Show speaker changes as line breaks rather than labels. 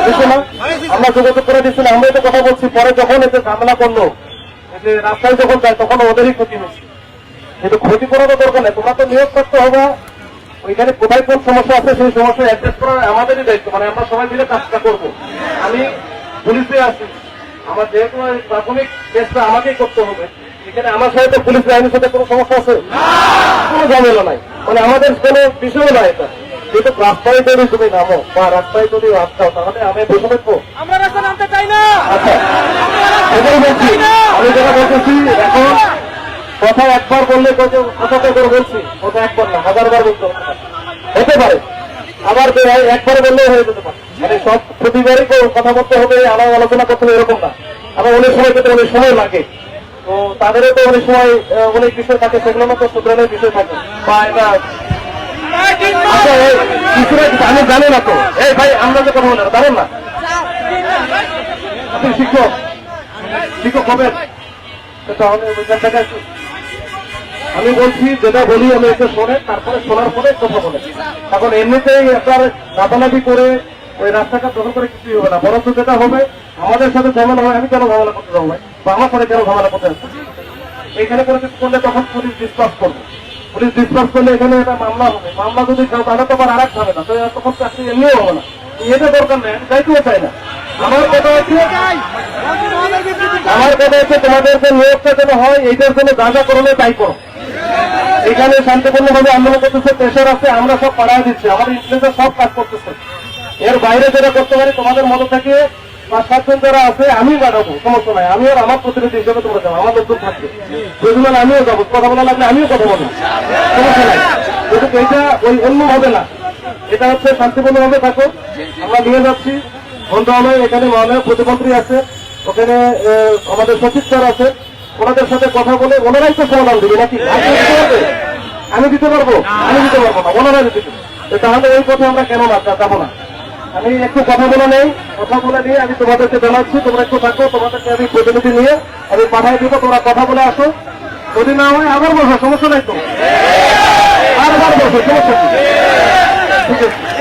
দিচ্ছে না, আমরা যোগাযোগ করে দিচ্ছি না, আমরা তো কথা বলছি। পরে যখন এতে ঝামেলা করলো, যে রাস্তায় যখন যায় তখন ওদেরই ক্ষতি হচ্ছে। কিন্তু ক্ষতি করার দরকার নেই, তোমরা তো নিয়োগ করতে হবে। ওইখানে কোথায় কোন সমস্যা আছে সেই সমস্যা অ্যাডজাস্ট করা আমাদেরই দায়িত্ব, মানে আমরা সবাই মিলে কাজটা করবো। আমি পুলিশে আছি, আমার যেহেতু প্রাথমিক কেসটা আমাকেই করতে হবে, এখানে আমার সাথে তো পুলিশ আইনের সাথে কোনো সমস্যা আছে? কোনো ঝামেলা নাই, মানে আমাদের কোনো বিষয় না এটা। যেহেতু রাস্তায় যদি তুমি নামো বা রাস্তায় যদি আসতাও তাহলে আমি বসে থাকবো?
আমরা রাস্তা নামতে চাই না।
আচ্ছা, এটাই বলছি। আমি যেটা বলতেছি, এখন কথা একবার বললে কথা তো করে বলছি, কথা একবার না, হাজারবার বলতে হতে পারে। আবার একবার বললে হয়ে যেতে পারে, মানে সব প্রতিবারই কথা বলতে হবে, আলাপ আলোচনা করতে হবে এরকম না। আবার অনেক সময় ক্ষেত্রে অনেক সময় লাগে, তো তাদেরও তো অনেক সময় অনেক বিষয় থাকে, সেগুলো তো শুধরানোর বিষয় থাকে বা এটা। আচ্ছা, আমি জানি না তো, এই ভাই আমরা যে কথা বলি জানেন না, আপনি শিক্ষক শিক্ষক হবেন, তাহলে ওইখান থেকে আমি বলছি যেটা বলি আমি এসে শোনে, তারপরে শোনার পরে কথা বলে। এখন এমনিতেই আপনার লাফালাফি করে ওই রাস্তাটা দখল করে কিছুই হবে না, বরঞ্চ যেটা হবে আমাদের সাথে ঝামেলা হয়। আমি কেন ঝামেলা করতে যাবো ভাই, বা আমার সাথে কেন ঝামেলা করতে আসছে? এখানে করে কিছু করলে তখন পুলিশ ডিসপাস করবে, পুলিশ ডিসপাস করলে এখানে একটা মামলা হবে। মামলা যদি খাও তাহলে তো আবার আর এক ঝামেলা, তো তখন চাকরি এমনিও হবে না। এটা দরকার নেই, যাইতেও চাই না। আমার কথা হচ্ছে তোমাদেরকে নিয়োগটা যেন হয়, এইটার জন্য যা যা করলে তাই করো। এখানে শান্তিপূর্ণভাবে আন্দোলন করতেছে, প্রেশার আছে, আমরা সব পাড়ায় দিচ্ছি, আমাদের ইনফ্লুয়েন্সার সব কাজ করতেছে। এর বাইরে যেটা করতে পারি তোমাদের মতো থেকে 5-7 জন যারা আছে আমি বাড়াবো, সমস্যা নাই। আমি আর আমার প্রতিনিধি হিসেবে তোমরা যাবো, আমার লোকজন থাকবে, প্রয়োজন আমিও যাবো, কথা বলা লাগলে আমিও কথা বলবো, সমস্যা নাই। কিন্তু এটা ওই অন্য হবে না, এটা হচ্ছে শান্তিপূর্ণভাবে থাকো। আমরা নিয়ে যাচ্ছি মন্ত্রণালয়, এখানে মাননীয় প্রতিমন্ত্রী আছে, ওখানে আমাদের সচিব স্যার আছে, ওনাদের সাথে কথা বলে ওনারাই তো সমাধান দিবে নাকি? আমি দিতে পারবো? আমি দিতে পারবো না, ওনারা দিতে পারবো। তাহলে ওই কথা আমরা কেন না যাবো না? আমি একটু কথা বলে নেই, কথা বলে নিয়ে আমি তোমাদেরকে জানাচ্ছি, তোমরা একটু থাকো, তোমাদেরকে আমি প্রতিনিধি নিয়ে আমি পাঠাই দিব, তোমরা কথা বলে আসো। যদি না হয় আবার বসো, সমস্যা নাই তো, আরবার বসো, সমস্যা ঠিক আছে।